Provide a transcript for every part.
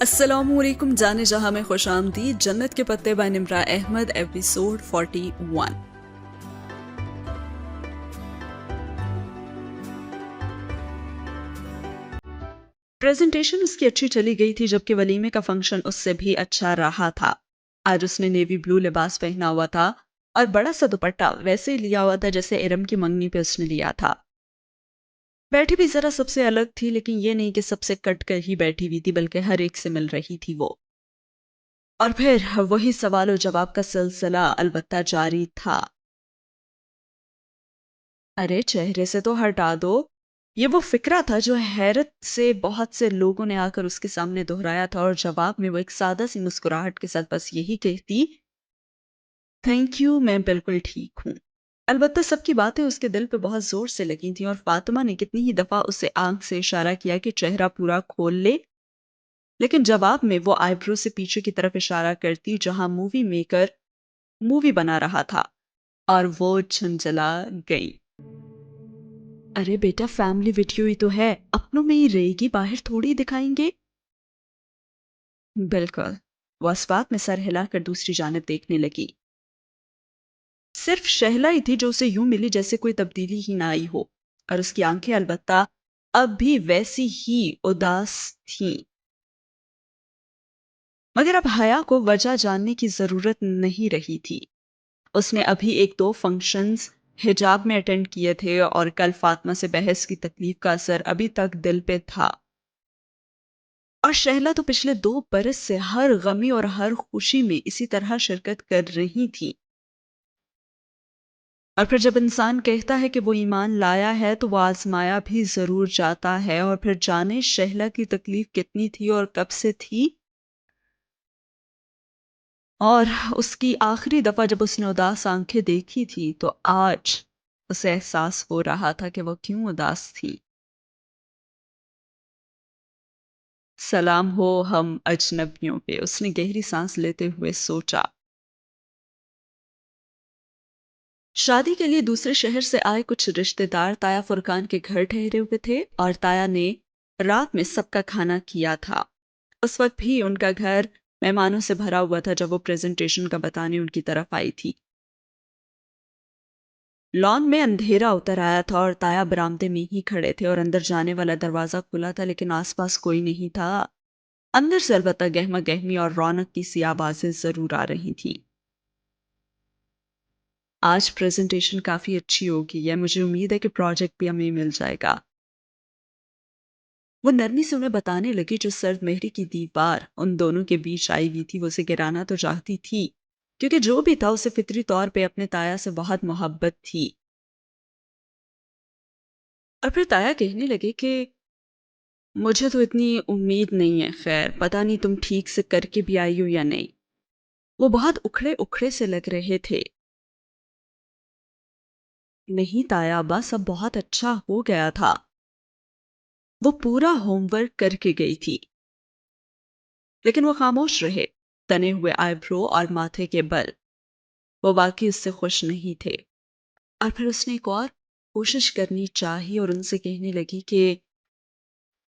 السلام علیکم جانے جہاں میں خوش آمدید. Jannat ke pattay by Nimra Ahmed episode 41. Presentation اس کی اچھی چلی گئی تھی جبکہ ولیمے کا فنکشن اس سے بھی اچھا رہا تھا. آج اس نے نیوی بلو لباس پہنا ہوا تھا اور بڑا سا دوپٹہ ویسے ہی لیا ہوا تھا جیسے ارم کی منگنی پہ اس نے لیا تھا. بیٹھی بھی ذرا سب سے الگ تھی، لیکن یہ نہیں کہ سب سے کٹ کر ہی بیٹھی ہوئی تھی، بلکہ ہر ایک سے مل رہی تھی وہ. اور پھر وہی سوال و جواب کا سلسلہ البتہ جاری تھا. ارے چہرے سے تو ہٹا دو. یہ وہ فکرہ تھا جو حیرت سے بہت سے لوگوں نے آ کر اس کے سامنے دہرایا تھا، اور جواب میں وہ ایک سادہ سی مسکراہٹ کے ساتھ بس یہی کہتی، تھینک یو، میں بالکل ٹھیک ہوں. البتہ سب کی باتیں اس کے دل پہ بہت زور سے لگی تھیں، اور فاطمہ نے کتنی ہی دفعہ اسے آنکھ سے اشارہ کیا کہ چہرہ پورا کھول لے، لیکن جواب میں وہ آئی برو سے پیچھے کی طرف اشارہ کرتی جہاں مووی میکر مووی بنا رہا تھا، اور وہ جھنجھلا گئی. ارے بیٹا، فیملی ویڈیو ہی تو ہے، اپنوں میں ہی رہے گی، باہر تھوڑی دکھائیں گے. بالکل. وہ اسبات میں سر ہلا کر دوسری جانب دیکھنے لگی. صرف شہلا ہی تھی جو اسے یوں ملی جیسے کوئی تبدیلی ہی نہ آئی ہو، اور اس کی آنکھیں البتہ اب بھی ویسی ہی اداس تھیں. مگر اب حیا کو وجہ جاننے کی ضرورت نہیں رہی تھی. اس نے ابھی ایک دو فنکشنز حجاب میں اٹینڈ کیے تھے، اور کل فاطمہ سے بحث کی تکلیف کا اثر ابھی تک دل پہ تھا. اور شہلا تو پچھلے 2 برس سے ہر غمی اور ہر خوشی میں اسی طرح شرکت کر رہی تھی. اور پھر جب انسان کہتا ہے کہ وہ ایمان لایا ہے تو وہ آزمایا بھی ضرور جاتا ہے. اور پھر جانے شہلا کی تکلیف کتنی تھی اور کب سے تھی. اور اس کی آخری دفعہ جب اس نے اداس آنکھیں دیکھی تھی تو آج اسے احساس ہو رہا تھا کہ وہ کیوں اداس تھی. سلام ہو ہم اجنبیوں پہ، اس نے گہری سانس لیتے ہوئے سوچا. شادی کے لیے دوسرے شہر سے آئے کچھ رشتہ دار تایا فرقان کے گھر ٹھہرے ہوئے تھے، اور تایا نے رات میں سب کا کھانا کیا تھا. اس وقت بھی ان کا گھر مہمانوں سے بھرا ہوا تھا جب وہ پریزنٹیشن کا بتانے ان کی طرف آئی تھی. لان میں اندھیرا اتر آیا تھا اور تایا برآمدے میں ہی کھڑے تھے، اور اندر جانے والا دروازہ کھلا تھا لیکن آس پاس کوئی نہیں تھا. اندر سے البتہ گہما گہمی اور رونق کی سی آوازیں ضرور آ رہی تھیں. آج پریزنٹیشن کافی اچھی ہوگی ہے، مجھے امید ہے کہ پروجیکٹ بھی ہمیں مل جائے گا. وہ نرمی سے انہیں بتانے لگی. جو سرد مہری کی دیوار ان دونوں کے بیچ آئی ہوئی تھی وہ اسے گرانا تو چاہتی تھی، کیونکہ جو بھی تھا اسے فطری طور پہ اپنے تایا سے بہت محبت تھی. اور پھر تایا کہنے لگے کہ مجھے تو اتنی امید نہیں ہے، خیر پتہ نہیں تم ٹھیک سے کر کے بھی آئی ہو یا نہیں. وہ بہت اکھڑے اکھڑے سے لگ رہے تھے. نہیں تایا، بس اب بہت اچھا ہو گیا تھا. وہ پورا ہوم ورک کر کے گئی تھی. لیکن وہ خاموش رہے، تنے ہوئے آئی برو اور ماتھے کے بل. وہ واقعی اس سے خوش نہیں تھے. اور پھر اس نے ایک اور کوشش کرنی چاہی اور ان سے کہنے لگی کہ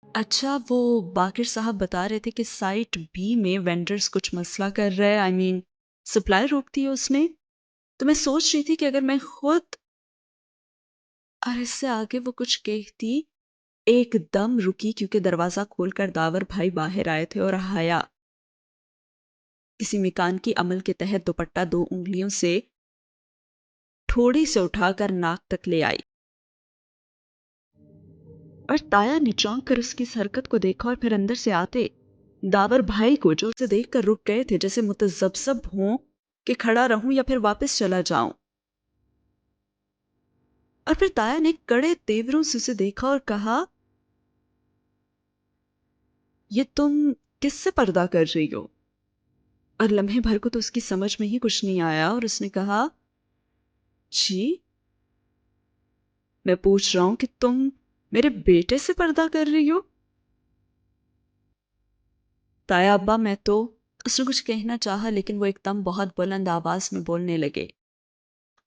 اچھا، وہ باقر صاحب بتا رہے تھے کہ سائٹ بی میں وینڈرز کچھ مسئلہ کر رہے، سپلائی روک دی ہے اس نے. تو میں سوچ رہی تھی کہ اگر میں خود، اور اس سے آگے وہ کچھ کہتی ایک دم رکی کیونکہ دروازہ کھول کر داور بھائی باہر آئے تھے، اور حیا کسی مکان کی عمل کے تحت دوپٹہ 2 انگلیوں سے تھوڑی سے اٹھا کر ناک تک لے آئی. اور تایا نے چونک کر اس کی اس حرکت کو دیکھا، اور پھر اندر سے آتے داور بھائی کو جو اسے دیکھ کر رک گئے تھے جیسے متذبذب ہوں کہ کھڑا رہوں یا پھر واپس چلا جاؤں. اور پھر تایا نے کڑے تیوروں سے اسے دیکھا اور کہا، یہ تم کس سے پردہ کر رہی ہو؟ اور لمحے بھر کو تو اس کی سمجھ میں ہی کچھ نہیں آیا، اور اس نے کہا، جی میں پوچھ رہا ہوں کہ تم میرے بیٹے سے پردہ کر رہی ہو؟ تایا ابا میں تو، اس نے کچھ کہنا چاہا لیکن وہ ایک دم بہت بلند آواز میں بولنے لگے،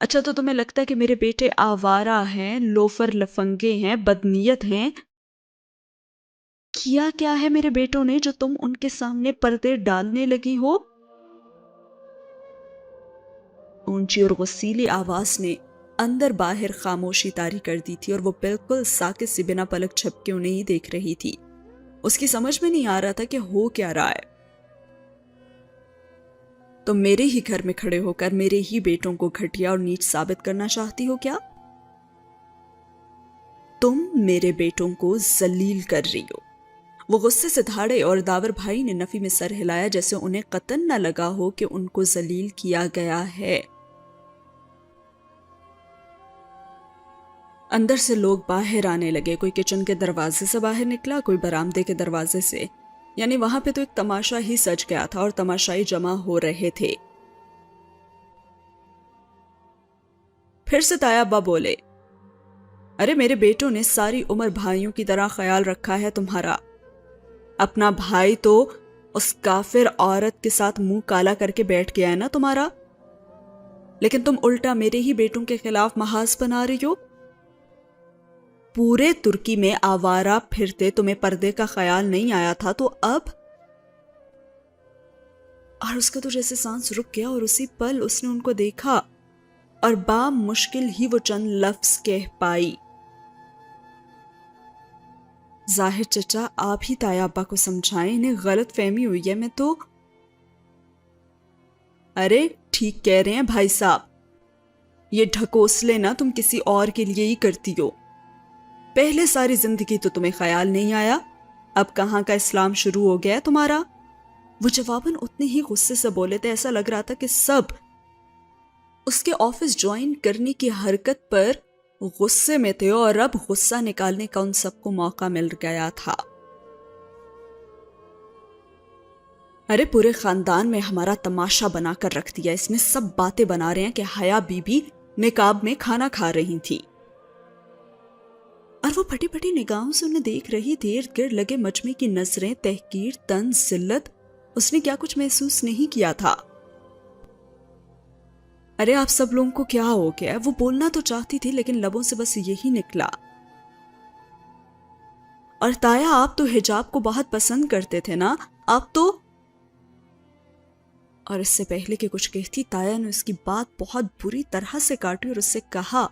اچھا تو تمہیں لگتا ہے کہ میرے بیٹے آوارہ ہیں، لوفر لفنگے ہیں، بدنیت ہیں؟ کیا کیا ہے میرے بیٹوں نے جو تم ان کے سامنے پردے ڈالنے لگی ہو؟ اونچی اور غصیلی آواز نے اندر باہر خاموشی طاری کر دی تھی، اور وہ بالکل ساکت سی بنا پلک جھپکے انہیں ہی دیکھ رہی تھی۔ اس کی سمجھ میں نہیں آ رہا تھا کہ ہو کیا رہا ہے۔ تم میرے ہی گھر میں کھڑے ہو کر میرے ہی بیٹوں کو گھٹیا اور نیچ ثابت کرنا چاہتی ہو کیا؟ تم میرے بیٹوں کو ذلیل کر رہی ہو۔ وہ غصے سے دھاڑے، اور داور بھائی نے نفی میں سر ہلایا جیسے انہیں قطعاً نہ لگا ہو کہ ان کو ذلیل کیا گیا ہے۔ اندر سے لوگ باہر آنے لگے، کوئی کچن کے دروازے سے باہر نکلا، کوئی برآمدے کے دروازے سے، یعنی وہاں پہ تو ایک تماشا ہی سج گیا تھا اور تماشائی جمع ہو رہے تھے۔ پھر سے تایا ابا بولے، ارے میرے بیٹوں نے ساری عمر بھائیوں کی طرح خیال رکھا ہے تمہارا۔ اپنا بھائی تو اس کافر عورت کے ساتھ منہ کالا کر کے بیٹھ گیا ہے نا تمہارا، لیکن تم الٹا میرے ہی بیٹوں کے خلاف محاذ بنا رہی ہو۔ پورے ترکی میں آوارہ پھرتے تمہیں پردے کا خیال نہیں آیا تھا، تو اب؟ اور اس کا تو جیسے سانس رک گیا، اور اسی پل اس نے ان کو دیکھا اور مشکل ہی وہ چند لفظ کہہ پائی، ظاہر چچا آپ ہی تایا ابا کو سمجھائیں، انہیں غلط فہمی ہوئی ہے، میں تو… ارے ٹھیک کہہ رہے ہیں بھائی صاحب، یہ ڈھکوسلے نہ تم کسی اور کے لیے ہی کرتی ہو۔ پہلے ساری زندگی تو تمہیں خیال نہیں آیا، اب کہاں کا اسلام شروع ہو گیا تمہارا؟ وہ جواباً اتنے ہی غصے سے بولے تھے، ایسا لگ رہا تھا کہ سب اس کے آفس جوائن کرنے کی حرکت پر غصے میں تھے، اور اب غصہ نکالنے کا ان سب کو موقع مل گیا تھا۔ ارے پورے خاندان میں ہمارا تماشا بنا کر رکھ دیا، اس میں سب باتیں بنا رہے ہیں کہ حیا بی بی نقاب میں کھانا کھا رہی تھی، اور وہ پھٹی پھٹی نگاہوں سے انہیں دیکھ رہی تھی، ارد گرد لگے مجمع کی نظریں، تحقیر، طنز، ذلت۔ اس نے کیا کچھ محسوس نہیں کیا تھا؟ ارے آپ سب لوگوں کو کیا ہو گیا؟ وہ بولنا تو چاہتی تھی لیکن لبوں سے بس یہی نکلا، اور تایا آپ تو حجاب کو بہت پسند کرتے تھے نا، آپ تو… اور اس سے پہلے کہ کچھ کہتی، تایا نے اس کی بات بہت بری طرح سے کاٹی اور اس سے کہا،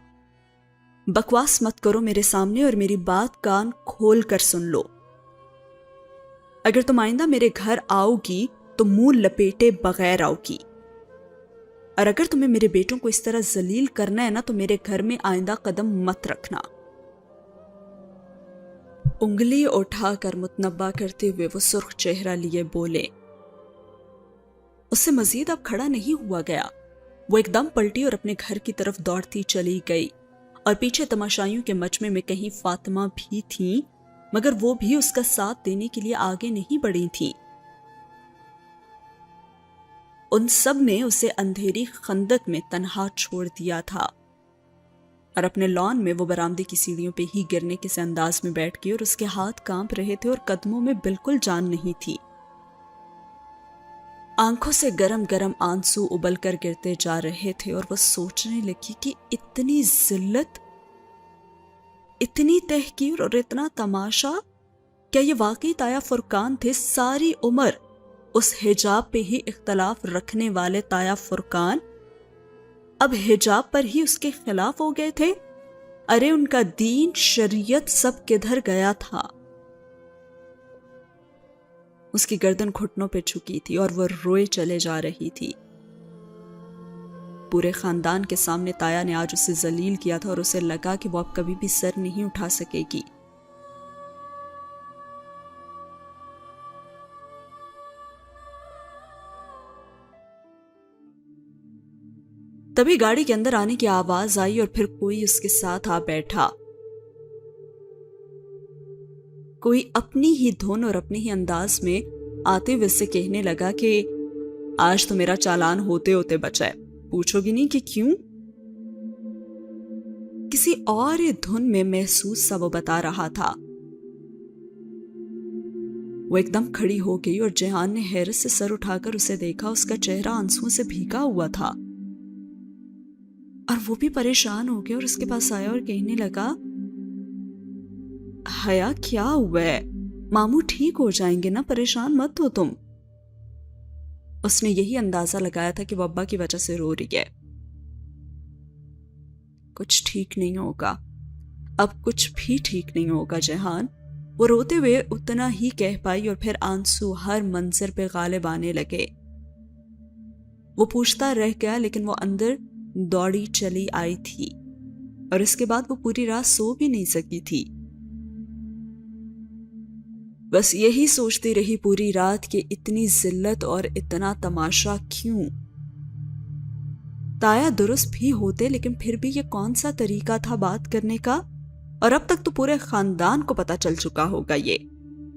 بکواس مت کرو میرے سامنے، اور میری بات کان کھول کر سن لو۔ اگر تم آئندہ میرے گھر آؤ گی تو منہ لپیٹے بغیر آؤ گی، اور اگر تمہیں میرے بیٹوں کو اس طرح ذلیل کرنا ہے نا تو میرے گھر میں آئندہ قدم مت رکھنا۔ انگلی اٹھا کر متنبہ کرتے ہوئے وہ سرخ چہرہ لیے بولے۔ اس سے مزید اب کھڑا نہیں ہوا گیا، وہ ایک دم پلٹی اور اپنے گھر کی طرف دوڑتی چلی گئی، اور پیچھے تماشائیوں کے مجمع میں کہیں فاطمہ بھی تھیں، مگر وہ بھی اس کا ساتھ دینے کے لیے آگے نہیں بڑھی تھیں۔ ان سب نے اسے اندھیری خندق میں تنہا چھوڑ دیا تھا، اور اپنے لان میں وہ برآمدے کی سیڑھیوں پہ ہی گرنے کے سے انداز میں بیٹھ گئی، اور اس کے ہاتھ کانپ رہے تھے اور قدموں میں بالکل جان نہیں تھی۔ آنکھوں سے گرم گرم آنسو ابل کر گرتے جا رہے تھے، اور وہ سوچنے لگی کہ اتنی ذلت، اتنی تحقیر اور اتنا تماشا، کیا یہ واقعی تایا فرقان تھے؟ ساری عمر اس حجاب پہ ہی اختلاف رکھنے والے تایا فرقان اب حجاب پر ہی اس کے خلاف ہو گئے تھے؟ ارے ان کا دین، شریعت سب کدھر گیا تھا؟ اس کی گردن گھٹنوں پہ جھکی تھی اور وہ روئے چلے جا رہی تھی۔ پورے خاندان کے سامنے تایا نے آج اسے ذلیل کیا تھا، اور اسے لگا کہ وہ اب کبھی بھی سر نہیں اٹھا سکے گی۔ تبھی گاڑی کے اندر آنے کی آواز آئی، اور پھر کوئی اس کے ساتھ آ بیٹھا، کوئی اپنی ہی دھن اور اپنے ہی انداز میں آتے ہوئے سے کہنے لگا کہ آج تو میرا چالان ہوتے ہوتے بچا ہے، پوچھو گی نہیں کہ کیوں؟ کسی اور دھن میں محسوس سا وہ بتا رہا تھا۔ وہ ایک دم کھڑی ہو گئی، اور جہان نے حیرت سے سر اٹھا کر اسے دیکھا، اس کا چہرہ آنسوؤں سے بھیگا ہوا تھا، اور وہ بھی پریشان ہو گیا اور اس کے پاس آیا اور کہنے لگا، حیا کیا ہوا ہے؟ ماموں ٹھیک ہو جائیں گے نا، پریشان مت ہو تم۔ اس نے یہی اندازہ لگایا تھا کہ وہ ابا کی وجہ سے رو رہی ہے۔ کچھ ٹھیک نہیں ہوگا، اب کچھ بھی ٹھیک نہیں ہوگا جہان، وہ روتے ہوئے اتنا ہی کہہ پائی، اور پھر آنسو ہر منظر پہ غالب آنے لگے۔ وہ پوچھتا رہ گیا، لیکن وہ اندر دوڑی چلی آئی تھی، اور اس کے بعد وہ پوری رات سو بھی نہیں سکی تھی۔ بس یہی سوچتی رہی پوری رات کہ اتنی ذلت اور اتنا تماشا کیوں؟ تایا درست بھی ہوتے، لیکن پھر بھی یہ کون سا طریقہ تھا بات کرنے کا؟ اور اب تک تو پورے خاندان کو پتا چل چکا ہوگا یہ،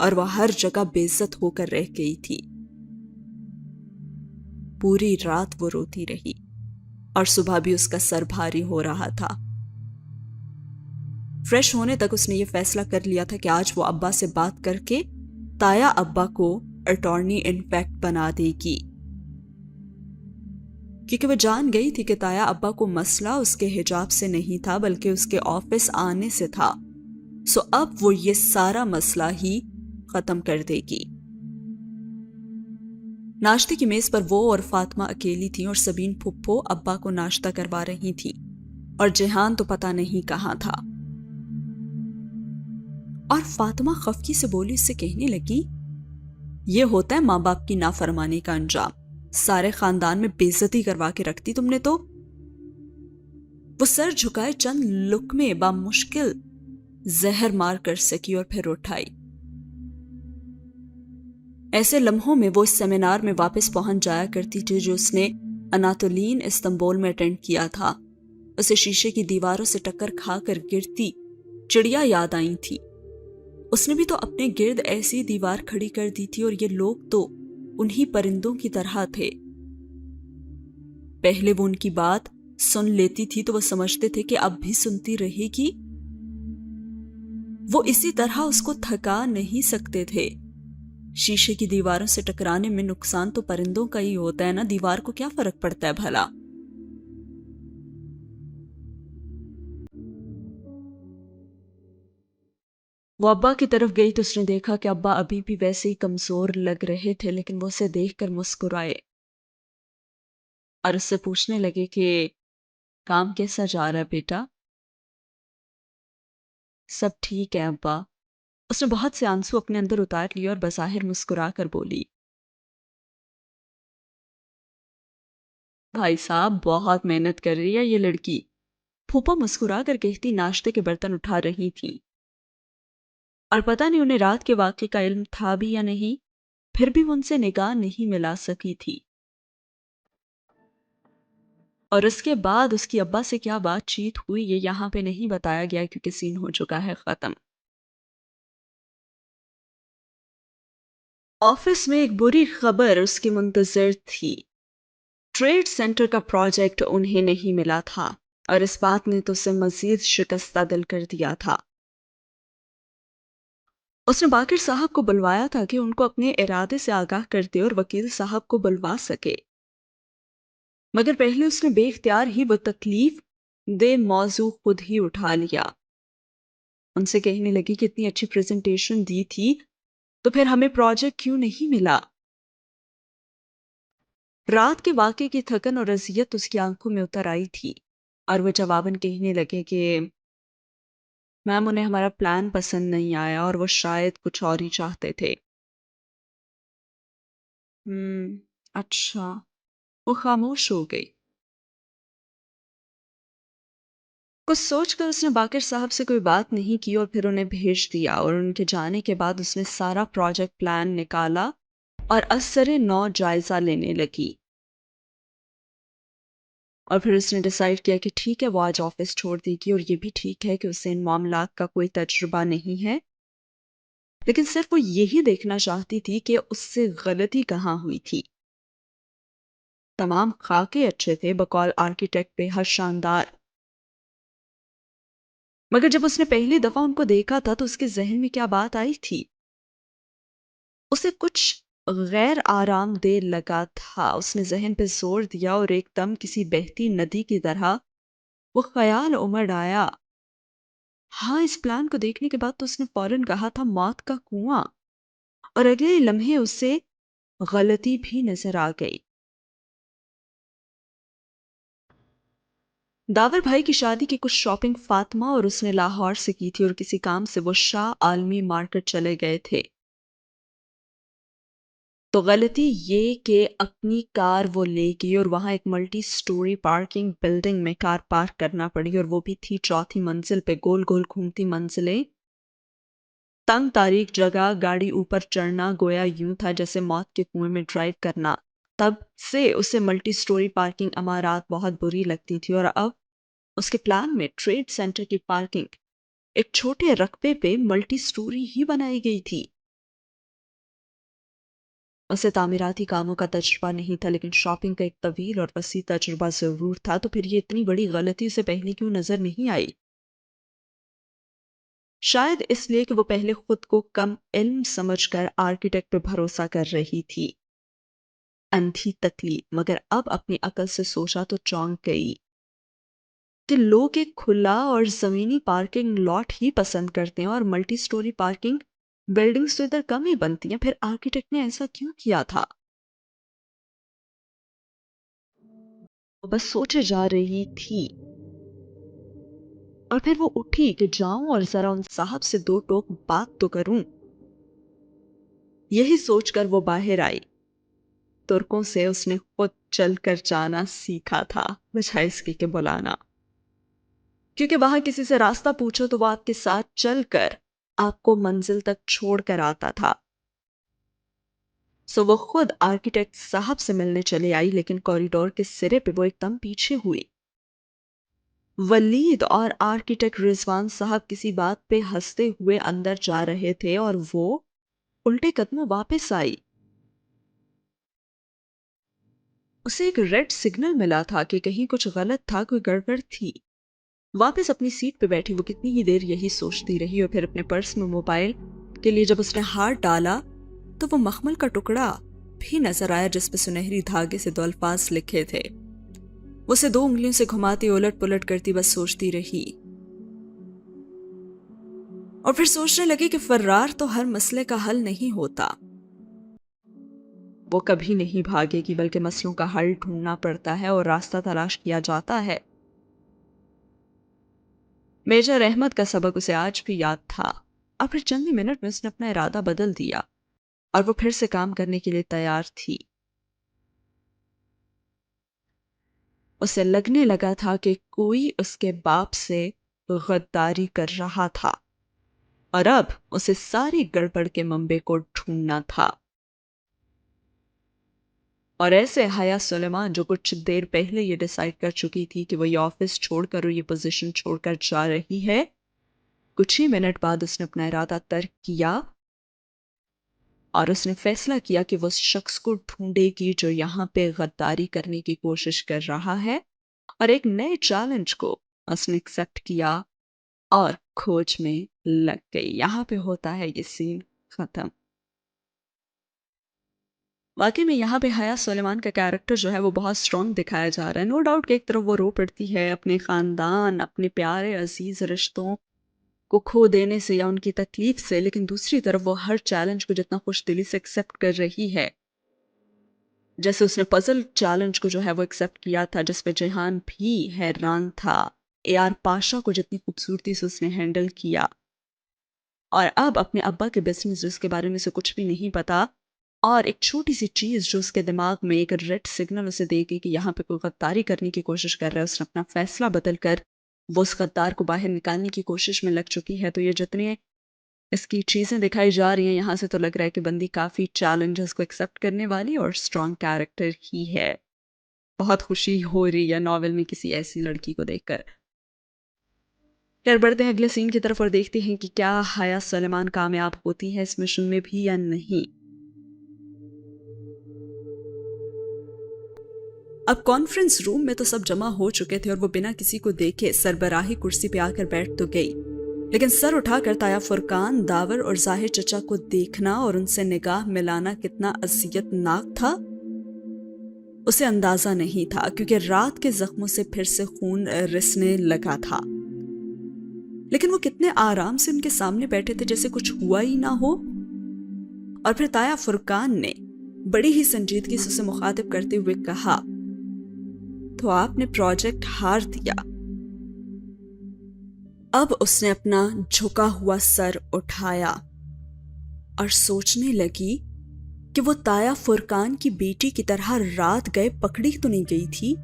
اور وہ ہر جگہ بے عزت ہو کر رہ گئی تھی۔ پوری رات وہ روتی رہی، اور صبح بھی اس کا سر بھاری ہو رہا تھا۔ فریش ہونے تک اس نے یہ فیصلہ کر لیا تھا کہ آج وہ ابا سے بات کر کے تایا ابا کو اٹارنی ان فیکٹ بنا دے گی، کیونکہ وہ جان گئی تھی کہ تایا ابا کو مسئلہ اس کے حجاب سے نہیں تھا، بلکہ اس کے آفس آنے سے تھا۔ سو اب وہ یہ سارا مسئلہ ہی ختم کر دے گی۔ ناشتے کی میز پر وہ اور فاطمہ اکیلی تھیں، اور سبین پھپھو ابا کو ناشتہ کروا رہی تھی، اور جہان تو پتہ نہیں کہاں تھا۔ اور فاطمہ خفگی سے بولی، اس سے کہنے لگی، یہ ہوتا ہے ماں باپ کی نافرمانی کا انجام، سارے خاندان میں بے عزتی کروا کے رکھتی تم نے تو۔ وہ سر جھکائے چند لقمے بامشکل زہر مار کر سکی، اور پھر اٹھائی۔ ایسے لمحوں میں وہ اس سیمینار میں واپس پہنچ جایا کرتی تھی جو اس نے اناتولین استنبول میں اٹینڈ کیا تھا۔ اسے شیشے کی دیواروں سے ٹکر کھا کر گرتی چڑیا یاد آئی تھی۔ اس نے بھی تو اپنے گرد ایسی دیوار کھڑی کر دی تھی، اور یہ لوگ تو انہی پرندوں کی طرح تھے۔ پہلے وہ ان کی بات سن لیتی تھی تو وہ سمجھتے تھے کہ اب بھی سنتی رہے گی۔ وہ اسی طرح اس کو تھکا نہیں سکتے تھے۔ شیشے کی دیواروں سے ٹکرانے میں نقصان تو پرندوں کا ہی ہوتا ہے نا، دیوار کو کیا فرق پڑتا ہے بھلا؟ وہ ابا کی طرف گئی تو اس نے دیکھا کہ ابا ابھی بھی ویسے ہی کمزور لگ رہے تھے، لیکن وہ اسے دیکھ کر مسکرائے اور اس سے پوچھنے لگے کہ کام کیسا جا رہا ہے بیٹا؟ سب ٹھیک ہے ابا۔ اس نے بہت سے آنسو اپنے اندر اتار لیے اور بظاہر مسکرا کر بولی، بھائی صاحب بہت محنت کر رہی ہے یہ لڑکی۔ پھوپھا مسکرا کر کہتی ناشتے کے برتن اٹھا رہی تھی، اور پتہ نہیں انہیں رات کے واقعے کا علم تھا بھی یا نہیں، پھر بھی وہ ان سے نگاہ نہیں ملا سکی تھی۔ اور اس کے بعد اس کی ابا سے کیا بات چیت ہوئی یہ یہاں پہ نہیں بتایا گیا، کیونکہ سین ہو چکا ہے ختم۔ آفس میں ایک بری خبر اس کی منتظر تھی۔ ٹریڈ سینٹر کا پروجیکٹ انہیں نہیں ملا تھا، اور اس بات نے تو اسے مزید شکستہ دل کر دیا تھا۔ اس نے باقر صاحب کو بلوایا تھا کہ ان کو اپنے ارادے سے آگاہ کر دے اور وکیل صاحب کو بلوا سکے، مگر پہلے اس نے بے اختیار ہی وہ تکلیف دہ موضوع خود ہی اٹھا لیا۔ ان سے کہنے لگی کہ اتنی اچھی پریزنٹیشن دی تھی تو پھر ہمیں پروجیکٹ کیوں نہیں ملا؟ رات کے واقعے کی تھکن اور اذیت اس کی آنکھوں میں اتر آئی تھی، اور وہ جواباً کہنے لگے کہ میم انہیں ہمارا پلان پسند نہیں آیا اور وہ شاید کچھ اور ہی چاہتے تھے۔ اچھا۔ وہ خاموش ہو گئی۔ کچھ سوچ کر اس نے باقر صاحب سے کوئی بات نہیں کی اور پھر انہیں بھیج دیا، اور ان کے جانے کے بعد اس نے سارا پروجیکٹ پلان نکالا اور ازسر نو جائزہ لینے لگی، اور پھر اس نے ڈیسائیڈ کیا کہ ٹھیک ہے وہ آج آفس چھوڑ دے گی، اور یہ بھی ٹھیک ہے کہ اسے ان معاملات کا کوئی تجربہ نہیں ہے، لیکن صرف وہ یہی دیکھنا چاہتی تھی کہ اس سے غلطی کہاں ہوئی تھی۔ تمام خاکے اچھے تھے، بقول آرکیٹیکٹ بے حد شاندار، مگر جب اس نے پہلی دفعہ ان کو دیکھا تھا تو اس کے ذہن میں کیا بات آئی تھی؟ اسے کچھ غیر آرام دہ لگا تھا۔ اس نے ذہن پہ زور دیا اور ایک دم کسی بہتی ندی کی طرح وہ خیال امڑ آیا۔ ہاں، اس پلان کو دیکھنے کے بعد تو اس نے فوراً کہا تھا موت کا کنواں، اور اگلے لمحے اسے غلطی بھی نظر آ گئی۔ داور بھائی کی شادی کی کچھ شاپنگ فاطمہ اور اس نے لاہور سے کی تھی، اور کسی کام سے وہ شاہ عالمی مارکیٹ چلے گئے تھے۔ تو غلطی یہ کہ اپنی کار وہ لے گئی اور وہاں ایک ملٹی سٹوری پارکنگ بلڈنگ میں کار پارک کرنا پڑی، اور وہ بھی تھی 4تھی منزل پہ۔ گول گول گھومتی منزلیں، تنگ تاریک جگہ، گاڑی اوپر چڑھنا گویا یوں تھا جیسے موت کے کنویں میں ڈرائیو کرنا۔ تب سے اسے ملٹی سٹوری پارکنگ عمارات بہت بری لگتی تھی، اور اب اس کے پلان میں ٹریڈ سینٹر کی پارکنگ ایک چھوٹے رقبے پہ ملٹی سٹوری ہی بنائی گئی تھی۔ اسے تعمیراتی کاموں کا تجربہ نہیں تھا، لیکن شاپنگ کا ایک طویل اور وسیع تجربہ ضرور تھا۔ تو پھر یہ اتنی بڑی غلطی اسے پہلے کیوں نظر نہیں آئی؟ شاید اس لیے کہ وہ پہلے خود کو کم علم سمجھ کر آرکیٹیکٹ پہ بھروسہ کر رہی تھی۔ اندھی تکلیف، مگر اب اپنی عقل سے سوچا تو چونک گئی کہ لوگ ایک کھلا اور زمینی پارکنگ لاٹ ہی پسند کرتے ہیں، اور ملٹی سٹوری پارکنگ بلڈنگز تو ادھر کم ہی بنتی ہیں۔ پھر آرکیٹیکٹ نے ایسا کیوں کیا تھا؟ وہ بس سوچے جا رہی تھی، اور پھر وہ اٹھی کہ جاؤں اور ذرا ان صاحب سے دو ٹوک بات تو کروں۔ یہی سوچ کر وہ باہر آئی۔ ترکوں سے اس نے خود چل کر جانا سیکھا تھا، بجائے اس کی کہ بلانا، کیونکہ وہاں کسی سے راستہ پوچھو تو وہ آپ کے ساتھ چل کر آپ کو منزل تک چھوڑ کر آتا تھا۔ سو وہ خود آرکیٹیکٹ صاحب سے ملنے چلے آئی، لیکن کوریڈور کے سرے پہ وہ ایک دم پیچھے ہوئی۔ ولید اور آرکیٹیکٹ رضوان صاحب کسی بات پہ ہنستے ہوئے اندر جا رہے تھے، اور وہ الٹے قدموں واپس آئی۔ اسے ایک ریڈ سگنل ملا تھا کہ کہیں کچھ غلط تھا، کوئی گڑبڑ تھی۔ واپس اپنی سیٹ پہ بیٹھی وہ کتنی ہی دیر یہی سوچتی رہی، اور پھر اپنے پرس میں موبائل کے لیے جب اس نے ہاتھ ڈالا تو وہ مخمل کا ٹکڑا بھی نظر آیا جس پہ سنہری دھاگے سے 2 الفاظ لکھے تھے۔ وہ اسے 2 انگلیوں سے گھماتی الٹ پلٹ کرتی بس سوچتی رہی، اور پھر سوچنے لگی کہ فرار تو ہر مسئلے کا حل نہیں ہوتا۔ وہ کبھی نہیں بھاگے گی، بلکہ مسئلوں کا حل ڈھونڈنا پڑتا ہے اور راستہ تلاش کیا جاتا ہے۔ میجر احمد کا سبق اسے آج بھی یاد تھا، اور پھر چند ہی منٹ میں اس نے اپنا ارادہ بدل دیا، اور وہ پھر سے کام کرنے کے لیے تیار تھی۔ اسے لگنے لگا تھا کہ کوئی اس کے باپ سے غداری کر رہا تھا، اور اب اسے ساری گڑبڑ کے منبع کو ڈھونڈنا تھا۔ اور ایسے حیا سلیمان جو کچھ دیر پہلے یہ ڈیسائیڈ کر چکی تھی کہ وہ یہ آفس چھوڑ کر اور یہ پوزیشن چھوڑ کر جا رہی ہے، کچھ ہی منٹ بعد اس نے اپنا ارادہ ترک کیا، اور اس نے فیصلہ کیا کہ وہ اس شخص کو ڈھونڈے گی جو یہاں پہ غداری کرنے کی کوشش کر رہا ہے، اور ایک نئے چیلنج کو اس نے ایکسپٹ کیا اور کھوج میں لگ گئی۔ یہاں پہ ہوتا ہے یہ سین ختم۔ واقعی میں یہاں پہ حیا سلیمان کا کیریکٹر جو ہے وہ بہت سٹرونگ دکھایا جا رہا ہے۔ نو ڈاؤٹ کہ ایک طرف وہ رو پڑتی ہے اپنے خاندان، اپنے پیارے عزیز رشتوں کو کھو دینے سے یا ان کی تکلیف سے، لیکن دوسری طرف وہ ہر چیلنج کو جتنا خوش دلی سے ایکسپٹ کر رہی ہے، جیسے اس نے پزل چیلنج کو جو ہے وہ ایکسپٹ کیا تھا جس پہ جہان بھی حیران تھا، اے آر پاشا کو جتنی خوبصورتی سے اس نے ہینڈل کیا، اور اب اپنے ابا کے بزنس جس کے بارے میں سے کچھ بھی نہیں پتا، اور ایک چھوٹی سی چیز جو اس کے دماغ میں ایک ریڈ سگنل اسے دے گی کہ یہاں پہ کوئی غداری کرنے کی کوشش کر رہا ہے، اس نے اپنا فیصلہ بدل کر وہ اس غدار کو باہر نکالنے کی کوشش میں لگ چکی ہے۔ تو یہ جتنے اس کی چیزیں دکھائی جا رہی ہیں یہاں سے تو لگ رہا ہے کہ بندی کافی چیلنجز کو ایکسپٹ کرنے والی اور اسٹرانگ کیریکٹر ہی ہے۔ بہت خوشی ہو رہی ہے ناول میں کسی ایسی لڑکی کو دیکھ کر۔ پھر بڑھتے ہیں اگلے سین کی طرف اور دیکھتے ہیں کہ کیا حیا سلیمان کامیاب ہوتی ہے اس مشن میں بھی یا نہیں۔ اب کانفرنس روم میں تو سب جمع ہو چکے تھے، اور وہ بنا کسی کو دیکھے سربراہی کرسی پہ آ کر بیٹھ تو گئی، لیکن سر اٹھا کر تایا فرقان، داور اور ظاہر چچا کو دیکھنا اور ان سے نگاہ ملانا کتنا اذیت ناک تھا اسے اندازہ نہیں تھا، کیونکہ رات کے زخموں سے پھر سے خون رسنے لگا تھا، لیکن وہ کتنے آرام سے ان کے سامنے بیٹھے تھے جیسے کچھ ہوا ہی نہ ہو، اور پھر تایا فرقان نے بڑی ہی سنجیدگی سے اسے مخاطب کرتے ہوئے کہا، تو آپ نے پروجیکٹ ہار دیا۔ اب اس نے اپنا جھکا ہوا سر اٹھایا اور سوچنے لگی کہ وہ تایا فرقان کی بیٹی کی طرح رات گئے پکڑی تو نہیں گئی تھی۔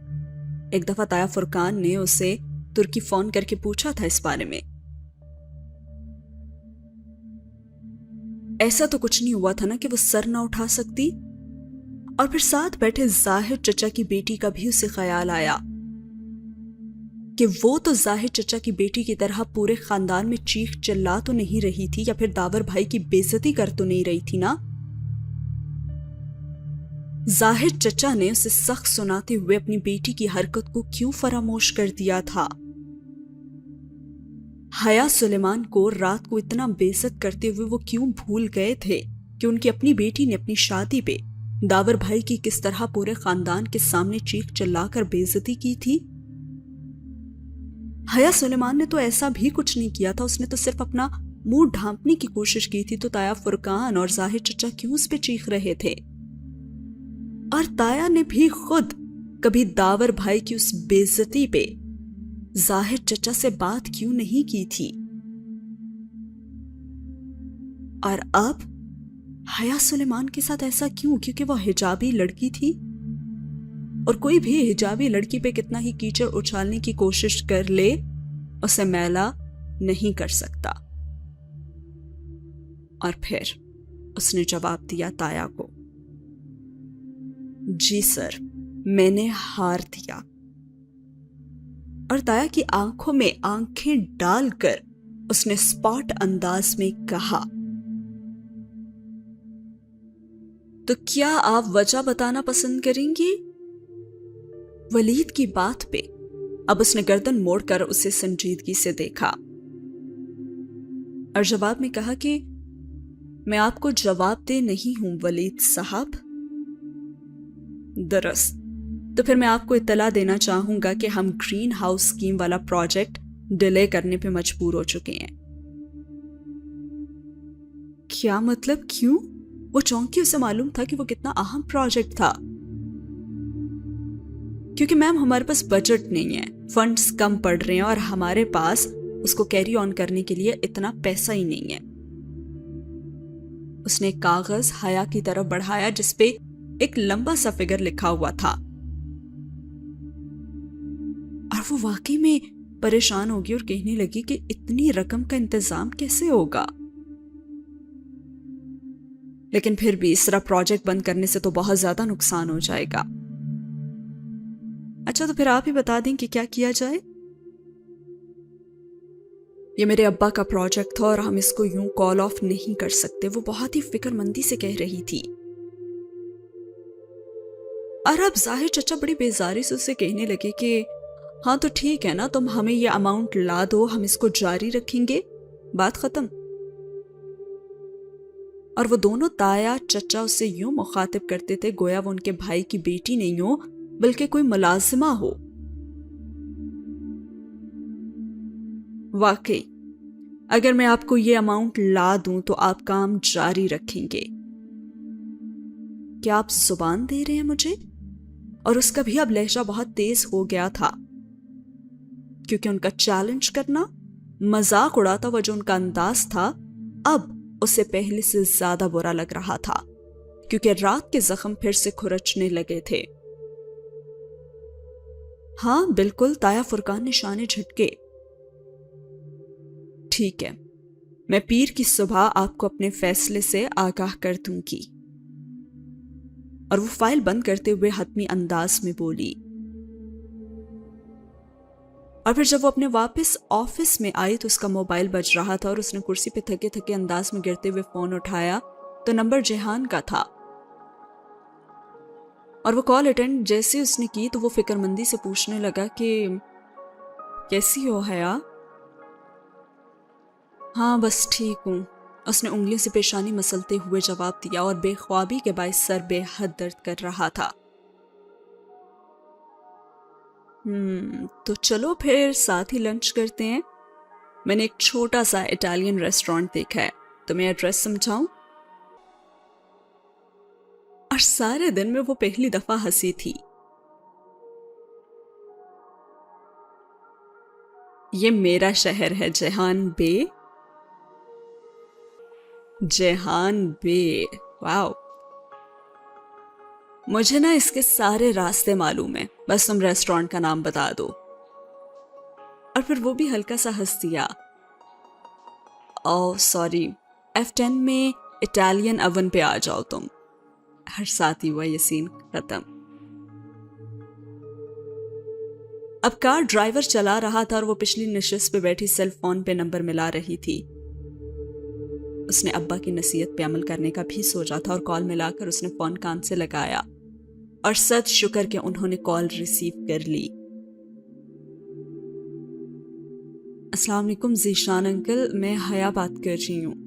ایک دفعہ تایا فرقان نے اسے ترکی فون کر کے پوچھا تھا اس بارے میں۔ ایسا تو کچھ نہیں ہوا تھا نا کہ وہ سر نہ اٹھا سکتی؟ اور پھر ساتھ بیٹھے ظاہر چچا کی بیٹی کا بھی اسے خیال آیا کہ وہ تو ظاہر چچا کی بیٹی کی طرح پورے خاندان میں چیخ چلا تو نہیں رہی تھی، یا پھر داور بھائی کی بے عزتی کر تو نہیں رہی تھی نا۔ ظاہر چچا نے اسے سخت سناتے ہوئے اپنی بیٹی کی حرکت کو کیوں فراموش کر دیا تھا؟ حیا سلیمان کو رات کو اتنا بے عزت کرتے ہوئے وہ کیوں بھول گئے تھے کہ ان کی اپنی بیٹی نے اپنی شادی پہ داور بھائی کی کس طرح پورے خاندان کے سامنے چیخ چلا کر بے عزتی کی تھی؟ حیا سلیمان نے تو ایسا بھی کچھ نہیں کیا تھا، اس نے تو صرف اپنا منہ ڈھانپنے کی کوشش کی تھی، تو تایا فرقان اور ظاہر چچا کیوں اس پہ چیخ رہے تھے؟ اور تایا نے بھی خود کبھی داور بھائی کی اس بے عزتی پہ ظاہر چچا سے بات کیوں نہیں کی تھی؟ اور اب حیا سلیمان کے ساتھ ایسا کیوں؟ کیونکہ وہ حجابی لڑکی تھی، اور کوئی بھی حجابی لڑکی پہ کتنا ہی کیچڑ اچھالنے کی کوشش کر لے اسے میلا نہیں کر سکتا۔ اور پھر اس نے جواب دیا تایا کو، جی سر، میں نے ہار دیا۔ اور تایا کی آنکھوں میں آنکھیں ڈال کر اس نے اسپاٹ انداز میں کہا، تو کیا آپ وجہ بتانا پسند کریں گی؟ ولید کی بات پہ اب اس نے گردن موڑ کر اسے سنجیدگی سے دیکھا اور جواب میں کہا کہ میں آپ کو جواب دہ نہیں ہوں ولید صاحب۔ درست، تو پھر میں آپ کو اطلاع دینا چاہوں گا کہ ہم گرین ہاؤس اسکیم والا پروجیکٹ ڈیلے کرنے پہ مجبور ہو چکے ہیں۔ کیا مطلب؟ کیوں؟ وہ چونکی اسے معلوم تھا کہ وہ کتنا اہم پروجیکٹ تھا۔ کیونکہ میم ہمارے پاس بجٹ نہیں ہے، فنڈز کم پڑ رہے ہیں، اور ہمارے پاس اس کو کیری آن کرنے کے لیے اتنا پیسہ ہی نہیں ہے۔ اس نے ایک کاغذ حیا کی طرف بڑھایا جس پہ ایک لمبا سا فگر لکھا ہوا تھا، اور وہ واقعی میں پریشان ہوگی اور کہنے لگی کہ اتنی رقم کا انتظام کیسے ہوگا؟ لیکن پھر بھی اس طرح پروجیکٹ بند کرنے سے تو بہت زیادہ نقصان ہو جائے گا۔ اچھا، تو پھر آپ ہی بتا دیں کہ کیا کیا جائے؟ یہ میرے ابا کا پروجیکٹ تھا اور ہم اس کو یوں کال آف نہیں کر سکتے، وہ بہت ہی فکر مندی سے کہہ رہی تھی۔ اور اب ظاہر چچا بڑی بیزاری سے اسے کہنے لگے کہ ہاں تو ٹھیک ہے نا، تم ہمیں یہ اماؤنٹ لا دو، ہم اس کو جاری رکھیں گے، بات ختم۔ اور وہ دونوں تایا چچا اسے یوں مخاطب کرتے تھے گویا وہ ان کے بھائی کی بیٹی نہیں ہو بلکہ کوئی ملازمہ ہو۔ واقعی اگر میں آپ کو یہ اماؤنٹ لا دوں تو آپ کام جاری رکھیں گے؟ کیا آپ زبان دے رہے ہیں مجھے؟ اور اس کا بھی اب لہجہ بہت تیز ہو گیا تھا، کیونکہ ان کا چیلنج کرنا، مذاق اڑاتا ہوا جو ان کا انداز تھا، اب اسے پہلے سے زیادہ برا لگ رہا تھا، کیونکہ رات کے زخم پھر سے کھرچنے لگے تھے۔ ہاں بالکل، تایا فرقان نے شانے جھٹکے۔ ٹھیک ہے، میں پیر کی صبح آپ کو اپنے فیصلے سے آگاہ کر دوں گی۔ اور وہ فائل بند کرتے ہوئے حتمی انداز میں بولی۔ اور پھر جب وہ اپنے واپس آفس میں آئی تو اس کا موبائل بج رہا تھا، اور اس نے کرسی پہ تھکے تھکے انداز میں گرتے ہوئے فون اٹھایا تو نمبر جہان کا تھا، اور وہ کال اٹینڈ جیسے اس نے کی تو وہ فکر مندی سے پوچھنے لگا کہ کیسی ہو حیا؟ ہاں بس ٹھیک ہوں، اس نے انگلیوں سے پیشانی مسلتے ہوئے جواب دیا، اور بے خوابی کے باعث سر بے حد درد کر رہا تھا۔ تو چلو پھر ساتھ ہی لنچ کرتے ہیں، میں نے ایک چھوٹا سا اٹالین ریسٹورانٹ دیکھا ہے، تمہیں ایڈریس سمجھاؤں؟ اور سارے دن میں وہ پہلی دفعہ ہنسی تھی. یہ میرا شہر ہے جہان بے. جہان بے. واو. مجھے نا اس کے سارے راستے معلوم ہیں, بس تم ریسٹورانٹ کا نام بتا دو. اور پھر وہ بھی ہلکا سا ہنس دیا. او سوری, F10 میں اٹالین اوون پہ آ جاؤ تم. ہر ساتھ ہی ہوا یہ سین ختم. اب کار ڈرائیور چلا رہا تھا اور وہ پچھلی نشست پہ بیٹھی سیل فون پہ نمبر ملا رہی تھی. اس نے ابا کی نصیحت پہ عمل کرنے کا بھی سوچا تھا اور کال ملا کر اس نے فون کان سے لگایا اور سچ شکر کہ انہوں نے کال ریسیو کر لی. السلام علیکم ذیشان انکل, میں حیا بات کر رہی ہوں.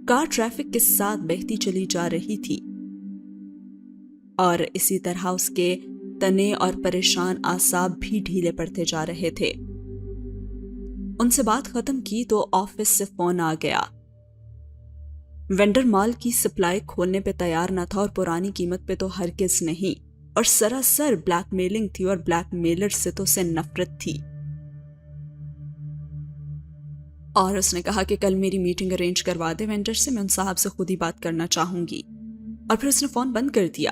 کار ٹریفک کے ساتھ بہتی چلی جا رہی تھی اور اسی طرح اس کے تنے اور پریشان اعصاب بھی ڈھیلے پڑتے جا رہے تھے. ان سے بات ختم کی تو آفس سے فون آ گیا. وینڈر مال کی سپلائی کھولنے پہ تیار نہ تھا اور پرانی قیمت پہ تو ہرگز نہیں, اور سراسر بلیک میلنگ تھی اور بلیک میلر سے تو اسے نفرت تھی. اور اس نے کہا کہ کل میری میٹنگ ارینج کروا دے وینڈر سے, میں ان صاحب سے خود ہی بات کرنا چاہوں گی. اور پھر اس نے فون بند کر دیا.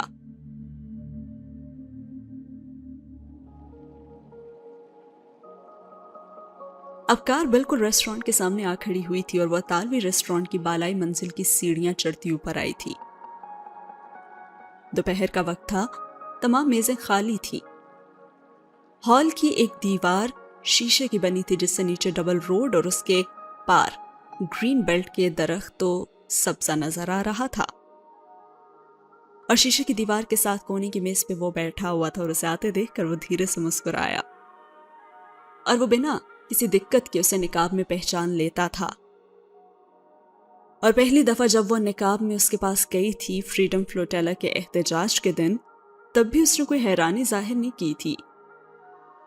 اب کار بالکل ریسٹورانٹ کے سامنے آ کھڑی ہوئی تھی اور وہ اطالوی ریسٹورانٹ کی بالائی منزل کی سیڑھیاں چڑھتی اوپر آئی تھی. دوپہر کا وقت تھا, تمام میزیں خالی تھی. ہال کی ایک دیوار شیشے کی بنی تھی جس سے نیچے ڈبل روڈ اور اس کے پار گرین بیلٹ کے درخت تو سبزہ نظر آ رہا تھا. اور شیشے کی دیوار کے ساتھ کونے کی میز پہ وہ بیٹھا ہوا تھا اور اسے آتے دیکھ کر وہ دھیرے سے مسکرایا. اور وہ بنا کسی دقت کے اسے نقاب میں پہچان لیتا تھا. اور پہلی دفعہ جب وہ نقاب میں اس کے پاس گئی تھی فریڈم فلوٹیلا کے احتجاج کے دن, تب بھی اس نے کوئی حیرانی ظاہر نہیں کی تھی.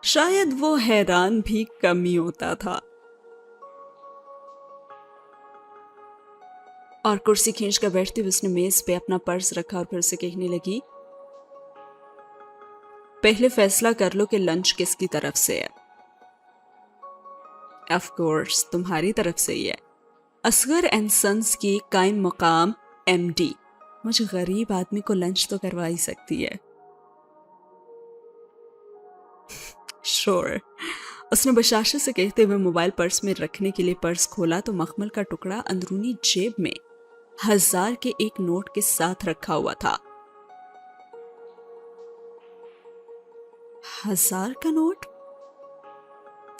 شاید وہ حیران بھی کم ہی ہوتا تھا. اور کرسی کھینچ کر بیٹھتے ہوئے اس نے میز پہ اپنا پرس رکھا اور پھر اسے کہنے لگی, پہلے فیصلہ کر لو کہ لنچ کس کی طرف سے ہے. آف کورس تمہاری طرف سے ہی ہے. اصغر اینڈ سنس کی قائم مقام ایم ڈی مجھے غریب آدمی کو لنچ تو کروا ہی سکتی ہے. شور. اس نے بشاشت سے کہتے ہوئے موبائل پرس میں رکھنے کے لیے پرس کھولا تو مخمل کا ٹکڑا اندرونی جیب میں 1000 کے ایک نوٹ کے ساتھ رکھا ہوا تھا. 1000 کا نوٹ.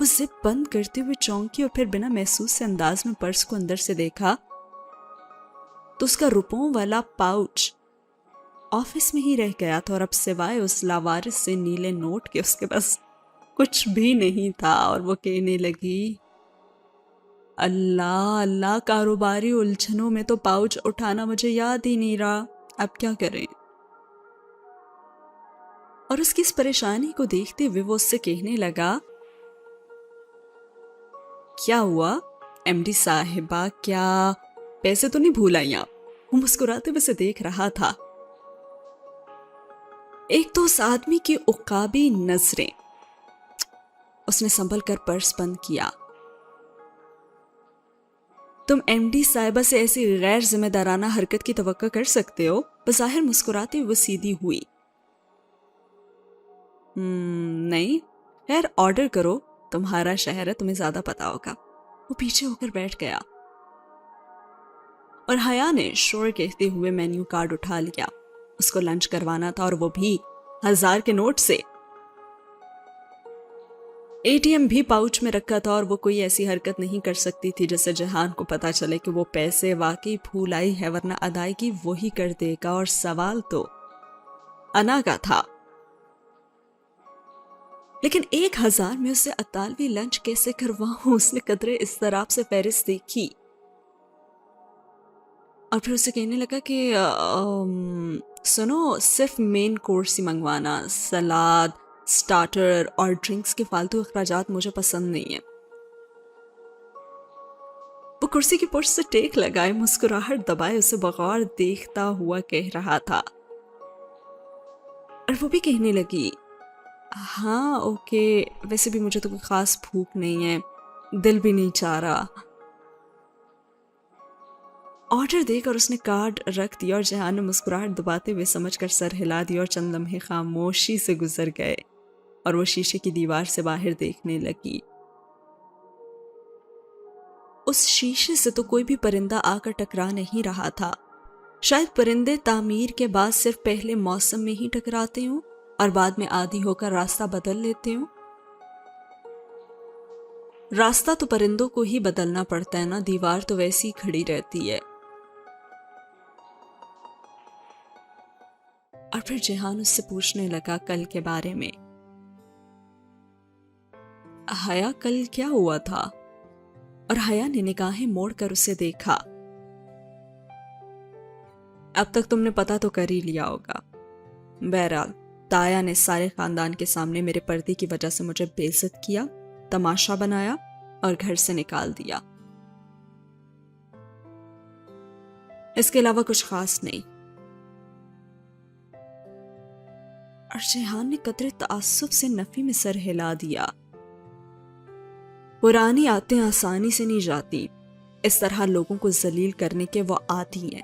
وہ زپ بند کرتے ہوئے چونکی اور پھر بنا محسوس سے انداز میں پرس کو اندر سے دیکھا تو اس کا روپوں والا پاؤچ آفس میں ہی رہ گیا تھا اور اب سوائے اس لاوارث سے نیلے نوٹ کے اس کے پاس کچھ بھی نہیں تھا. اور وہ کہنے لگی, اللہ اللہ, کاروباری الجھنوں میں تو پاؤچ اٹھانا مجھے یاد ہی نہیں رہا, اب کیا کریں. اور اس کی اس پریشانی کو دیکھتے ہوئے وہ اس سے کہنے لگا, کیا ہوا ایم ڈی صاحبہ, کیا پیسے تو نہیں بھول آئی آپ؟ وہ مسکراتے ہوئے اسے دیکھ رہا تھا. ایک تو اس آدمی کی عقابی نظریں. اس نے سنبھل کر پرس بند کیا. تم ایم ڈی صاحبہ سے ایسی غیر ذمہ دارانہ حرکت کی توقع کر سکتے ہو؟ بظاہر مسکراتے ہوئے سیدھی ہوئی. نہیں, خیر آرڈر کرو, تمہارا شہر ہے, تمہیں زیادہ پتا ہوگا. وہ پیچھے ہو کر بیٹھ گیا اور حیا نے شور کہتے ہوئے مینیو کارڈ اٹھا لیا. اس کو لنچ کروانا تھا اور وہ بھی 1000 کے نوٹ سے. اے ٹی ایم بھی پاؤچ میں رکھا تھا اور وہ کوئی ایسی حرکت نہیں کر سکتی تھی جس سے جہان کو پتا چلے کہ وہ پیسے واقعی بھول آئی ہے, ورنہ ادائیگی وہی کر دے گا. اور سوال تو انا کا تھا. لیکن 1000 میں اسے اطالوی لنچ کیسے کرواؤں؟ اس نے قدرے اضطراب سے فہرست دیکھی اور پھر اسے کہنے لگا کہ سنو, صرف مین کورس ہی منگوانا, سلاد, سٹارٹر اور ڈرنکس کے فالتو اخراجات مجھے پسند نہیں ہیں. وہ وہ کرسی کی پشت سے ٹیک لگائے مسکراہٹ دبائے اسے بغور دیکھتا ہوا کہہ رہا تھا، اور وہ بھی کہنے لگی، ہاں اوکے، ویسے بھی مجھے تو کوئی خاص بھوک نہیں ہے، دل بھی نہیں چاہ رہا۔ آرڈر دے کر اس نے کارڈ رکھ دیا اور جہان نے مسکراہٹ دباتے ہوئے سمجھ کر سر ہلا دیا، اور چند لمحے خاموشی سے گزر گئے اور وہ شیشے کی دیوار سے باہر دیکھنے لگی۔ اس شیشے سے تو کوئی بھی پرندہ آ کر ٹکرا نہیں رہا تھا، شاید پرندے تعمیر کے بعد صرف پہلے موسم میں ہی ٹکراتے ہوں اور بعد میں عادی ہو کر راستہ بدل لیتے ہوں۔ راستہ تو پرندوں کو ہی بدلنا پڑتا ہے نا، دیوار تو ویسی ہی کھڑی رہتی ہے۔ اور پھر جہان اس سے پوچھنے لگا کل کے بارے میں، حیا کل کیا ہوا تھا؟ اور حیا نے نگاہیں موڑ کر اسے دیکھا۔ اب تک تم نے پتا تو کر ہی لیا ہوگا۔ بہرحال تایا نے سارے خاندان کے سامنے میرے پردے کی وجہ سے مجھے بے عزت کیا، تماشا بنایا اور گھر سے نکال دیا۔ اس کے علاوہ کچھ خاص نہیں۔ اور جہان نے قطرے تعصب سے نفی میں سر ہلا دیا۔ پرانی عادتیں آسانی سے نہیں جاتی، اس طرح لوگوں کو ذلیل کرنے کے وہ عادی ہیں،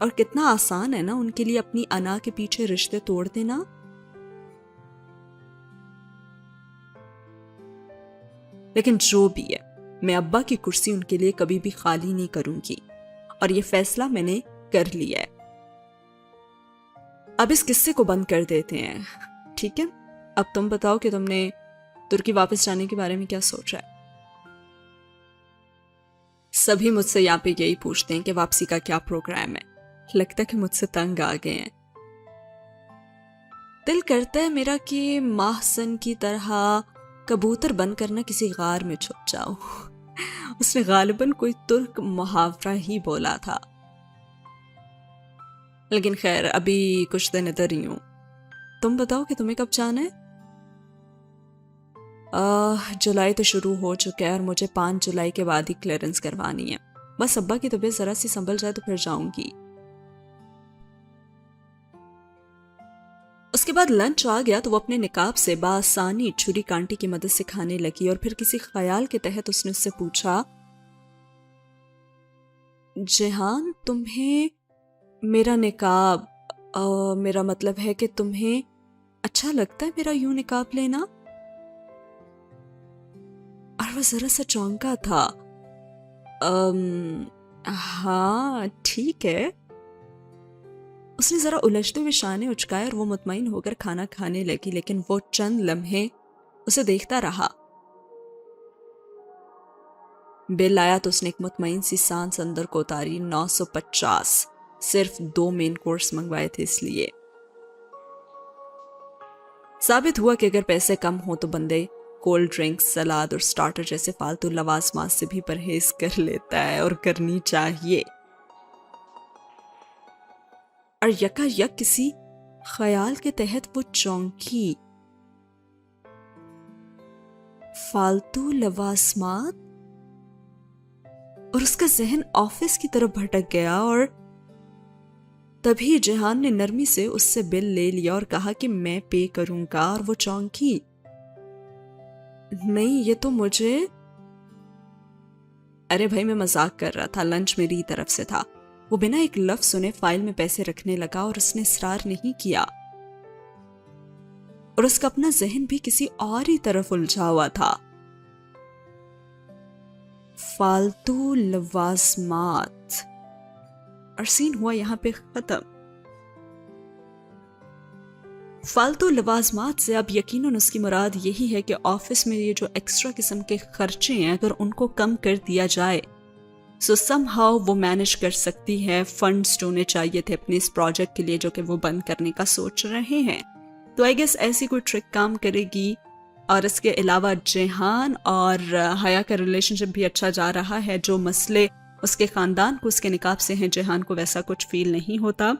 اور کتنا آسان ہے نا ان کے لیے اپنی انا کے پیچھے رشتے توڑ دینا۔ لیکن جو بھی ہے، میں ابا کی کرسی ان کے لیے کبھی بھی خالی نہیں کروں گی، اور یہ فیصلہ میں نے کر لیا ہے۔ اب اس قصے کو بند کر دیتے ہیں، ٹھیک ہے؟ اب تم بتاؤ کہ تم نے ترکی واپس جانے کے بارے میں کیا سوچا ہے؟ سبھی مجھ سے یہاں پہ یہی پوچھتے ہیں کہ واپسی کا کیا پروگرام ہے۔ لگتا ہے کہ مجھ سے تنگ آ گئے ہیں۔ دل کرتا ہے میرا کہ ماہسن کی طرح کبوتر بن کر نہ کسی غار میں چھپ جاؤ۔ اس نے غالباً کوئی ترک محاورہ ہی بولا تھا، لیکن خیر ابھی کچھ دن ادھر ہی ہوں۔ تم بتاؤ کہ تمہیں کب جانا ہے؟ جولائی تو شروع ہو چکا ہے اور مجھے 5 جولائی کے بعد ہی کلیئرنس کروانی ہے۔ بس ابا کی طبیعت ذرا سی سنبھل جائے تو پھر جاؤں گی۔ اس کے بعد لنچ آ گیا تو وہ اپنے نقاب سے بآسانی چھری کانٹی کی مدد سے کھانے لگی، اور پھر کسی خیال کے تحت اس نے اس سے پوچھا، جہان تمہیں میرا نقاب، میرا مطلب ہے کہ تمہیں اچھا لگتا ہے میرا یوں نقاب لینا؟ اور وہ ذرا سا چونکا تھا۔ ہاں ٹھیک ہے۔ اس نے ذرا الجھتے ہوئے شانے اچکائے اور وہ مطمئن ہو کر کھانا کھانے لگی، لیکن وہ چند لمحے اسے دیکھتا رہا۔ بل آیا تو اس نے ایک مطمئن سی سانس اندر کو اتاری۔ 950، صرف 2 مین کورس منگوائے تھے اس لیے۔ ثابت ہوا کہ اگر پیسے کم ہوں تو بندے کولڈ ڈرنکس، سلاد اور سٹارٹر جیسے فالتو لوازمات سے بھی پرہیز کر لیتا ہے، اور کرنی چاہیے۔ اور یکا یک کسی خیال کے تحت وہ چونکی۔ فالتو لوازمات؟ اور اس کا ذہن آفس کی طرف بھٹک گیا، اور تبھی جہان نے نرمی سے اس سے بل لے لیا اور کہا کہ میں پے کروں گا، اور وہ چونکی، نہیں یہ تو مجھے، ارے بھائی میں مذاق کر رہا تھا، لنچ میری طرف سے تھا۔ وہ بنا ایک لفظ سنے فائل میں پیسے رکھنے لگا، اور اس نے اصرار نہیں کیا، اور اس کا اپنا ذہن بھی کسی اور ہی طرف الجھا ہوا تھا۔ فالتو لوازمات، اور سین ہوا یہاں پہ ختم۔ فالتو لوازمات سے اب یقیناً اس کی مراد یہی ہے کہ آفس میں یہ جو ایکسٹرا قسم کے خرچے ہیں اگر ان کو کم کر دیا جائے سو سم ہاؤ وہ مینج کر سکتی ہے۔ فنڈز جو انہیں چاہیے تھے اپنے اس پروجیکٹ کے لیے جو کہ وہ بند کرنے کا سوچ رہے ہیں، تو آئی گیس ایسی کوئی ٹرک کام کرے گی۔ اور اس کے علاوہ جہان اور حیا کا ریلیشن شپ بھی اچھا جا رہا ہے۔ جو مسئلے اس کے خاندان کو اس کے نکاب سے ہیں، جہان کو ویسا کچھ فیل نہیں ہوتا۔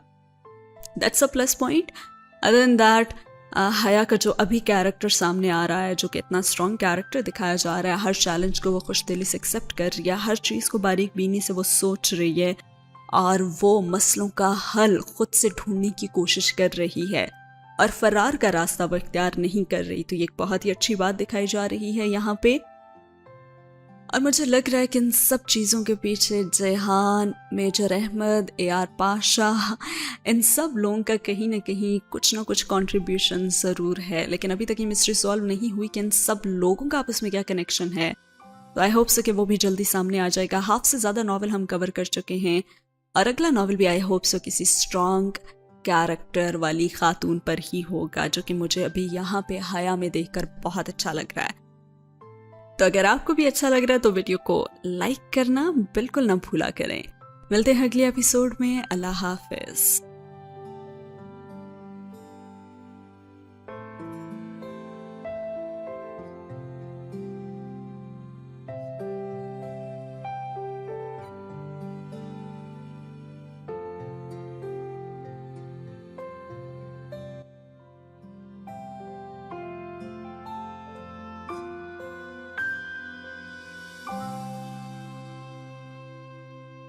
That's a plus point. Other than that حیا کا جو ابھی کیریکٹر سامنے آ رہا ہے، جو کہ اتنا اسٹرانگ کیریکٹر دکھایا جا رہا ہے، ہر چیلنج کو وہ خوش دلی سے ایکسیپٹ کر رہی ہے، ہر چیز کو باریک بینی سے وہ سوچ رہی ہے اور وہ مسئلوں کا حل خود سے ڈھونڈنے کی کوشش کر رہی ہے اور فرار کا راستہ وہ اختیار نہیں کر رہی. تو یہ ایک بہت ہی اچھی بات دکھائی جا رہی ہے یہاں پہ. اور مجھے لگ رہا ہے کہ ان سب چیزوں کے پیچھے Jehan, major Ahmed, A R Pasha, ان سب لوگوں کا کہیں نہ کہیں کچھ نہ کچھ کنٹریبیوشن ضرور ہے. لیکن ابھی تک یہ مسٹری سالو نہیں ہوئی کہ ان سب لوگوں کا آپس میں کیا کنیکشن ہے. تو آئی ہوپ سے کہ وہ بھی جلدی سامنے آ جائے گا. ہاف سے زیادہ ناول ہم کور کر چکے ہیں اور اگلا ناول بھی آئی ہوپ سے کسی اسٹرانگ کیریکٹر والی خاتون پر ہی ہوگا، جو کہ مجھے ابھی یہاں پہ حیا میں دیکھ کر بہت اچھا لگ رہا ہے. تو اگر آپ کو بھی اچھا لگ رہا ہے تو ویڈیو کو لائک کرنا بالکل نہ بھولا کریں. ملتے ہیں اگلے ایپیسوڈ میں. اللہ حافظ.